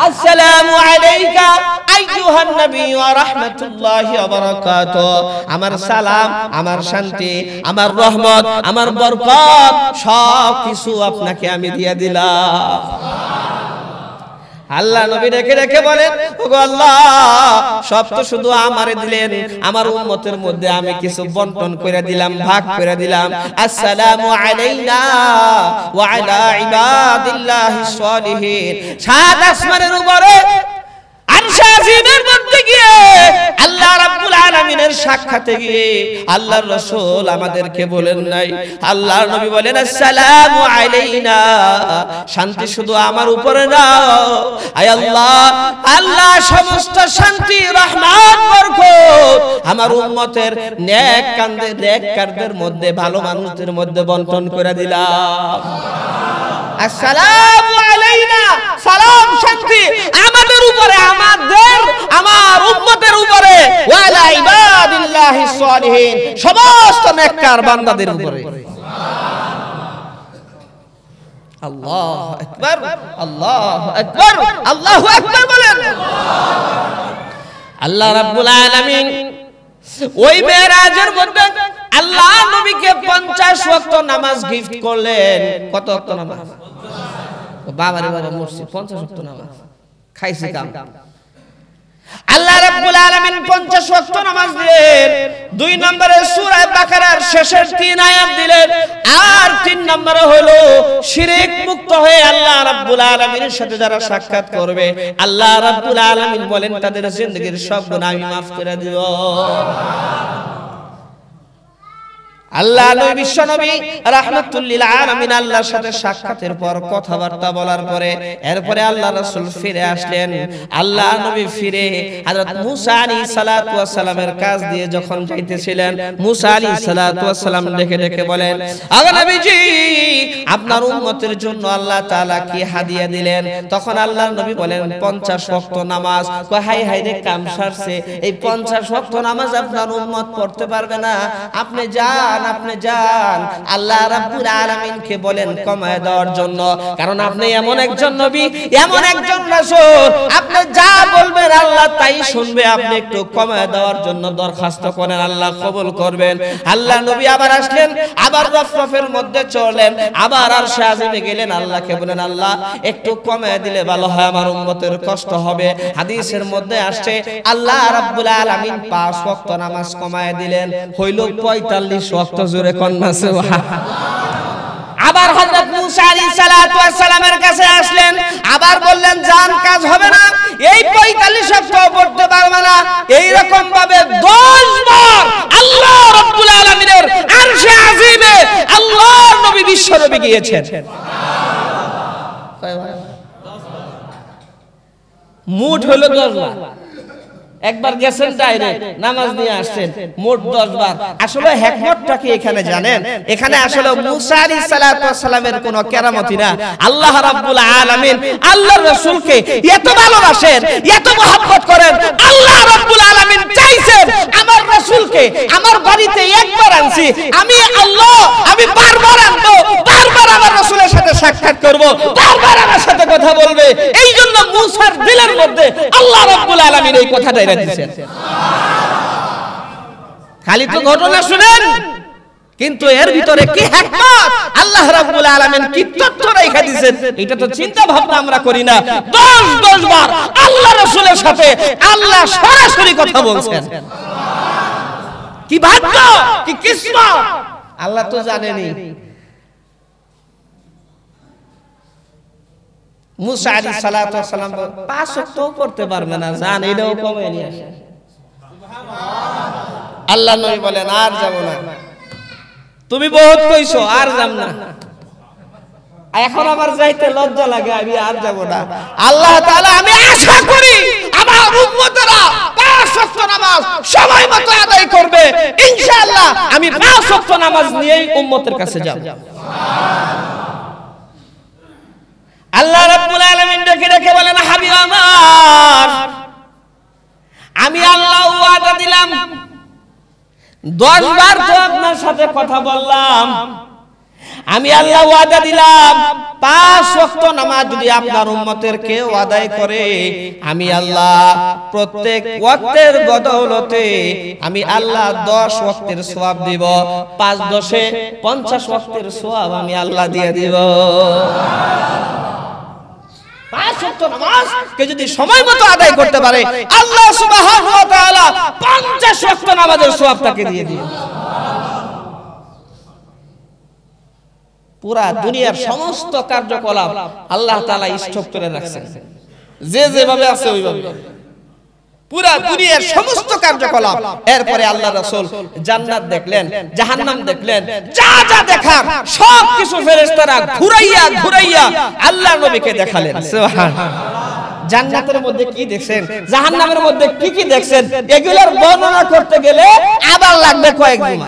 আসসালামু আলাইকা আইয়ুহান নবী ওয়া রাহমাতুল্লাহি ওয়া বারাকাতুহু। আমার সালাম, আমার শান্তি, আমার রহমত, আমার বরকত সব কিছু আপনাকে আমি দিয়ে দিলাম। আল্লাহ নবী রেখে রেখে বলেন ওগো আল্লাহ সব তো শুধু আমারে দিলেন, আমার উম্মতের মধ্যে আমি কিছু বন্টন করে দিলাম, ভাগ করে দিলাম। আসসালামু আলাইনা ওয়া আলা ইবাদিল্লাহিস সালিহিন। সাত আসমানের উপরে আরশে আজিমের মধ্যে গিয়ে আল্লাহ রাব্বুল আলামিনের সাক্ষাতে গিয়ে আল্লাহর রাসূল আমাদেরকে বলেন নাই, আল্লাহর নবী বলেন আসসালামু আলাইনা, শান্তি শুধু আমার উপরে না, আয় আল্লাহ আল্লাহ সমস্ত শান্তি, রহমত, বরকত আমার উম্মতের নেককারদের মধ্যে, ভালো মানুষদের মধ্যে বন্টন করে দিলাম। আসসালামু আলাইনা, সালাম শান্তি আমাদের উপরে, আমার উম্মতের উপরে, ওয়া আলা ইবাদিল্লাহিস সালিহিন, সমস্ত নেককার বান্দাদের উপরে। আল্লাহু আকবার, আল্লাহু আকবার, আল্লাহু আকবার বলেন। আল্লাহ রাব্বুল আলামিন ওই মেরাজের মধ্যে আল্লাহ নবীকে 50 ওয়াক্ত নামাজ গিফট করলেন। কত ওয়াক্ত নামাজ? বাবারে বাবা মরছি, 50 ওয়াক্ত নামাজ খাইছে কাম। আল্লাহ রাব্বুল আলামিন 50 ওয়াক্ত নামাজ দিলেন। 2 নম্বরে সূরা বাকারার শেষের 3 আয়াত দিলেন। আর 3 নম্বরে হলো শিরক মুক্ত হয়ে আল্লাহ রাব্বুল আলামিনের সাথে যারা সাক্ষাৎ করবে, আল্লাহ রাব্বুল আলামিন বলেন তাদের জিন্দেগীর সব গুনাহ আমি maaf করে দিব। আল্লাহ নবী বিশ্ব নবী রাহমাতুল লিল আলামিন আল্লাহর সাথে সাক্ষাতের পর কথাবার্তা বলার পরে এরপরে আল্লাহ রাসূল ফিরে আসলেন। আল্লাহ নবী ফিরে হযরত মুসা আলাইহিস সালাতু ওয়াস সালামের কাছ দিয়ে যখন যাইতেছিলেন, মুসা আলাইহিস সালাতু ওয়াস সালাম ডেকে ডেকে বলেন, আগো নবীজি আপনার উম্মতের জন্য আল্লাহ তাআলা কি হাদিয়া দিলেন? তখন আল্লাহর নবী বলেন 50 ওয়াক্ত নামাজ। কয় হাই হাই রে কাম সারছে, এই 50 ওয়াক্ত নামাজ আপনার উম্মত পড়তে পারবে না, আপনি যান আল্লাহ রাব্বুল আলামিনকে বলেন কমায় দেওয়ার জন্য, কারণ আপনি এমন একজন নবী, এমন একজন রাসূল, আপনি যা বলবেন আল্লাহ তাই শুনবে। আপনি একটু কমায় দেওয়ার জন্য দরখাস্ত করেন, আল্লাহ কবুল করবেন। আল্লাহ নবী আবার আসলেন, আবার রফরফের মধ্যে চললেন, আবার আরশে আজিমে গেলেন, আল্লাহকে বলেন আল্লাহ একটু কমায় দিলে ভালো হয়, আমার উম্মতের কষ্ট হবে। হাদিসের মধ্যে আসছে আল্লাহ রাব্বুল আলামিন 5 ওয়াক্ত নামাজ কমায় দিলেন, হইল 45 ওয়াক্ত। জোরে কন্যা সুবহানাল্লাহ। আবার হযরত মুসা আলাইহিস সালাতু ওয়াস সালামের কাছে আসলেন, আবার বললেন জান কাজ হবে না, এই 45 ওয়াক্ত পড়তে পারবে না। এই রকম ভাবে 10 বার আল্লাহ রাব্বুল আলামিনের আরশে আজিমে আল্লাহর নবী বিশ্ব নবী গিয়েছেন। মুঠ হলো 10 বার। একবার গেছেন ডাইরেক্ট নামাজ নিয়ে আসছেন, মোট 10 বার। আসলে হিকমতটা কি এখানে জানেন? এখানে আসলে মুসা আলাইহিস সালাতু ওয়াস সালামের কোনো কেরামতি না। আল্লাহ রাব্বুল আলামিন আল্লাহর রাসূলকে এত ভালোবাসেন, এত মহব্বত করেন। আল্লাহ রাব্বুল আলামিন চাইছেন আমার রাসূলকে আমার বাড়িতে একবার আনছি, আমি আল্লাহ আমি বারবার আনবো, বারবার আমার রাসূলের সাথে সাক্ষাৎ করব, বারবার আমার সাথে কথা বলবে। এইজন্য মুসার দিলের মধ্যে আল্লাহ রাব্বুল আলামিন এই কথাটা দিয়েছেন। খালি তো ঘটনা শুনেন, কিন্তু এর ভিতরে কি হিকমত, আল্লাহ রাব্বুল আলামিন কি তথ্য রেখে দিয়েছেন, এটা তো চিন্তা ভাবনা আমরা করি না। 10 বার আল্লাহ রাসূলের সাথে আল্লাহ সরাসরি কথা বলছেন। কি ভাগ্য, কি কিসমত, আল্লাহ তো জানেনই। মুসা আলাইহিস সালাতু ওয়াস সালাম 5 ওয়াক্ত পড়তে পারবে না, জান এটাও কমে নিয়ে আসে। সুবহানাল্লাহ। আল্লাহ নবী বলেন আর যাব না, তুমি বহুত কইছো, আর যাব না। এখন আমার যাইতে লজ্জা লাগে, আমি আর যাব না। আল্লাহ তাআলা আমি আশা করি আমার উম্মতরা 5 ওয়াক্ত নামাজ সময় মতো আদায় করবে ইনশাআল্লাহ। আমি 5 ওয়াক্ত নামাজ নিয়েই উম্মতের কাছে যাব। আল্লাহ রাব্বুল আলামিন ডেকে ডেকে বলেন হাবিব আমার, আমি আল্লাহ ওয়াদা দিলাম 10 বার তো আপনার সাথে কথা বললাম, আমি আল্লাহ ওয়াদা দিলাম 5 ওয়াক্ত নামাজ যদি আপনার উম্মতের কেউ আদায় করে, আমি আল্লাহ প্রত্যেক ওয়াক্তের বদৌলতে আমি আল্লাহ 10 ওয়াক্তের সওয়াব দিব। 5 10 50 ওয়াক্তের সওয়াব আমি আল্লাহ দিয়ে দিব। 5 ওয়াক্ত নামাজ কে যদি সময় মতো আদায় করতে পারে, আল্লাহ সুবহানাহু ওয়া তাআলা 50 ওয়াক্ত নামাজের সওয়াব তাকে দিয়ে দিবেন। পুরা দুনিয়ার সমস্ত কার্যকলাপ আল্লাহ তাআলা স্টপ করে রাখছেন, যে যেভাবে আছে ওইভাবে পুরা দুনিয়ার সমস্ত কার্যকলাপ। এরপরে আল্লাহ রাসূল জান্নাত দেখলেন, জাহান্নাম দেখলেন, যা যা দেখার সব কিছু ফেরেশতারা ঘুরাইয়া ঘুরাইয়া আল্লাহ নবীকে দেখালেন। সুবহানাল্লাহ। জান্নাতের মধ্যে কি দেখছেন, জাহান্নামের মধ্যে কি কি দেখছেন, এগুলোর বর্ণনা করতে গেলে আবার লাগবে কয়েক জুমা।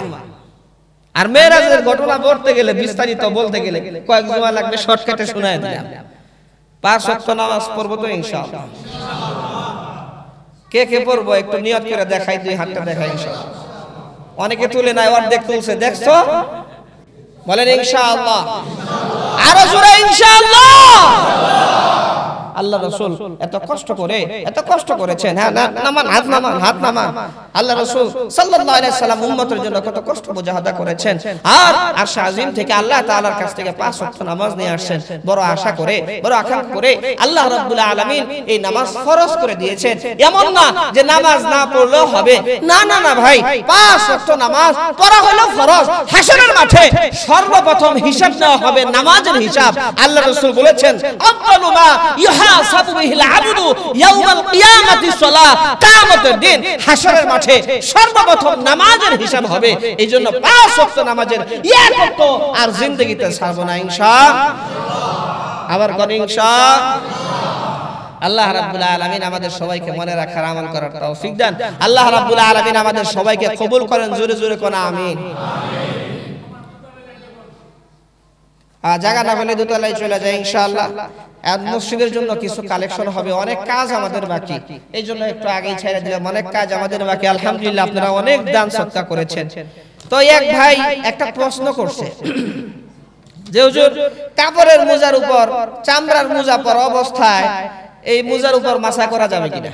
আর মেরাজের ঘটনা বলতে গেলে, বিস্তারিত বলতে গেলে কয়েক জুমা লাগবে, শর্টকাটে শোনায় দিলাম। 5 ওয়াক্ত নামাজ পড়ব তো ইনশাআল্লাহ। কে কে পড়বো একটু নিয়ত করে দেখাই, 2 হাতটা দেখাই ইনশাআল্লাহ। অনেকে তুলে নাই, অর্ধেক তুলছে, দেখছো বলেন ইনশাআল্লাহ, আরো জোরে ইনশাআল্লাহ। আল্লাহ রাসূল এত কষ্ট করেছেন। হ্যাঁ, নামান, হাত নামান। আল্লাহ রাসূল সাল্লাল্লাহু আলাইহি সাল্লাম উম্মতের জন্য কত কষ্ট মুজাহাদা করেছেন, আর আরশ আজিম থেকে আল্লাহ তাআলার কাছ থেকে 5 ওয়াক্ত নামাজ নিয়ে আসছেন বড় আশা করে, বড় আকাঙ্ক্ষা করে। আল্লাহ রাব্বুল আলামিন এই নামাজ ফরজ করে দিয়েছেন। এমন না যে নামাজ না পড়লেও হবে, না ভাই, 5 ওয়াক্ত নামাজ পড়া হলো ফরজ। হাশরের মাঠে সর্বপ্রথম হিসাব নেওয়া হবে নামাজের হিসাব। আল্লাহ রাসূল বলেছেন, আফদালু মা ইউহাসাবু বিহিল আবদু ইয়াউমাল কিয়ামাতিস সালাহ। কিয়ামতের দিন হাশরের মাঠে সর্বপ্রথম নামাজের হিসাব হবে। এইজন্য 5 ওয়াক্ত নামাজের এক ওয়াক্ত আর জিন্দেগিতে ছাড়ব না ইনশাআল্লাহ। আবার কোন ইনশাআল্লাহ। আল্লাহ রাব্বুল আলামিন আমাদের সবাইকে মনে রাখার আমল করার তৌফিক দেন। আল্লাহ রাব্বুল আলামিন আমাদের সবাইকে কবুল করেন। জোরে জোরে কোন আমিন। জায়গা না হলে দোতলায় চলে যায় ইনশাআল্লাহ। আর মসজিদের জন্য কিছু কালেকশন হবে, অনেক কাজ আমাদের বাকি, এই জন্য একটু আগেই ছেড়ে দিলাম। অনেক কাজ আমাদের বাকি। আলহামদুলিল্লাহ, আপনারা অনেক দান সদকা করেছেন। তো এক ভাই একটা প্রশ্ন করছে যে হুজুর, কাপড়ের মোজার উপর, চামড়ার মোজা পরা অবস্থায় এই মোজার উপর মাসা করা যাবে কিনা?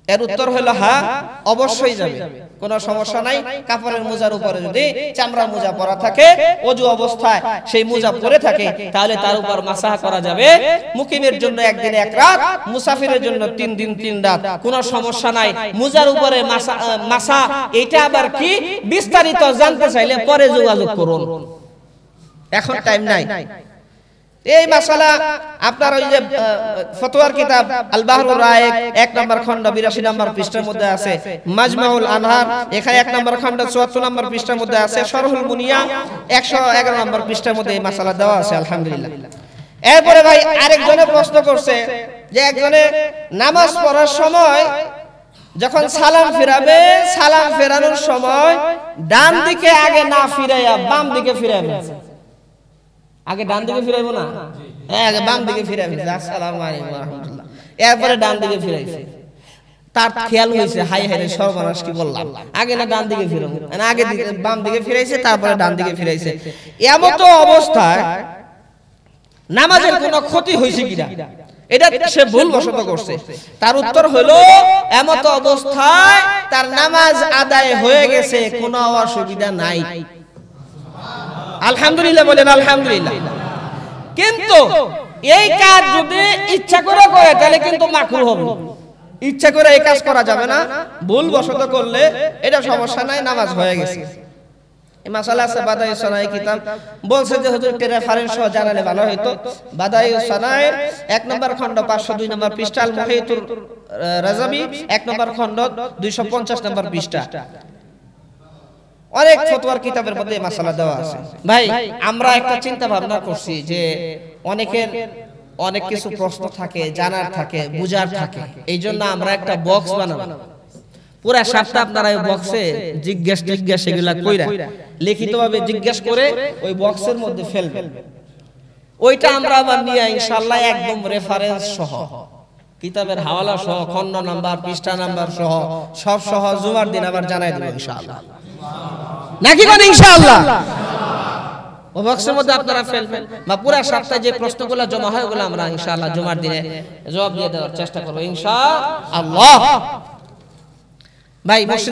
এর উত্তর হলো হ্যাঁ, অবশ্যই যাবে, কোনো সমস্যা নাই। কাপড়ের মোজার উপরে যদি চামড়ার মোজা পরা থাকে, ওযু অবস্থায় সেই মোজা পরে থাকে, তাহলে তার উপর মাসাহ করা যাবে। মুকিমের জন্য 1 দিন 1 রাত, মুসাফিরের জন্য 3 দিন 3 রাত, কোনো সমস্যা নাই। মোজার উপরে মাসা এটা আবার কি বিস্তারিত জানতে চাইলে পরে যোগাযোগ করুন, এখন টাইম নাই। এই মাসালা আপনার ওই যে ফতোয়ার কিতাব আল বাহরুর রায়েক 1 নম্বর খণ্ড 82 নম্বর পৃষ্ঠার মধ্যে আছে। মাজমাউল আনহার এখানে 1 নম্বর খণ্ড 74 নম্বর পৃষ্ঠার মধ্যে আছে। শরহুল মুনিয়া 111 নম্বর পৃষ্ঠার মধ্যে এই মাসালা দেওয়া আছে। আলহামদুলিল্লাহ। এরপরে ভাই আরেকজনে প্রশ্ন করছে যে একজনে নামাজ পড়ার সময় যখন সালাম ফিরাবে, সালাম ফেরানোর সময় ডান দিকে আগে না ফিরাইয়া বাম দিকে ফিরাবে। আগে ডান দিকে ফিরাইবো না, হ্যাঁ আগে বাম দিকে ফিরাবে। আসসালামু আলাইকুম ওয়া রাহমাতুল্লাহ। এরপরে ডান দিকে ফিরাইছে। তার খেয়াল হয়েছে, হাই হাই রে সর্বনাশ কি বললাম, আগে না ডান দিকে ফিরাবো, না আগে বাম দিকে ফিরাইছে, তারপরে ডান দিকে ফিরাইছে। এমন তো অবস্থায় নামাজের কোনো ক্ষতি হয়েছে কিনা, এটা সে ভুলবশত করছে। তার উত্তর হলো, এমত অবস্থায় তার নামাজ আদায় হয়ে গেছে, কোনো অসুবিধা নাই। আলহামদুলিল্লাহ বলেন আলহামদুলিল্লাহ। কিন্তু এই কাজ যদি ইচ্ছা করে করে তাহলে কিন্তু মাকরুহ হবে। ইচ্ছা করে এই কাজ করা যাবে না, ভুলবশত করলে এটা সমস্যা নাই, নামাজ হয়ে গেছে। এই মাসালা আছে বাদাইউস সানাই কিতাব, বলছে যে হুজুর কে রেফারেন্স সহ জানালে ভালো হতো। বাদাইউস সানাই 1 নম্বর খণ্ড 502 নম্বর পৃষ্ঠা, আল মুহিতুর রাজাবি 1 নম্বর খণ্ড 250 নম্বর পৃষ্ঠা। অনেক ফতোয়ার কিতাবের মধ্যে এই মাসালা দেওয়া আছে। ভাই আমরা একটা চিন্তা ভাবনা করছি যে অনেকের অনেক কিছু প্রশ্ন থাকে, জানার থাকে, বুঝার থাকে, এই জন্য আমরা একটা বক্স বানাবো। পুরা সপ্তাহ আপনারা ওই বক্সে জিজ্ঞেস এগুলা কইরা লিখিতভাবে জিজ্ঞেস করে ওই বক্সের মধ্যে ফেলবেন। ওইটা আমরা আবার নিয়ে ইনশাআল্লাহ একদম রেফারেন্স সহ, কিতাবের হাওয়ালা সহ, খণ্ড নাম্বার, পৃষ্ঠা নাম্বার সহ, সব সহ জুমার দিন আবার জানাই দেব ইনশাআল্লাহ। নাকি কোন ইনশাআল্লাহ? ও বক্সের মধ্যে আপনারা ফেলবেন, বা পুরা সপ্তাহে যে প্রশ্নগুলো জমা হয় ওগুলো আমরা ইনশাআল্লাহ জুমার দিনে জবাব দিয়ে দেওয়ার চেষ্টা করব ইনশাআল্লাহ। ভাই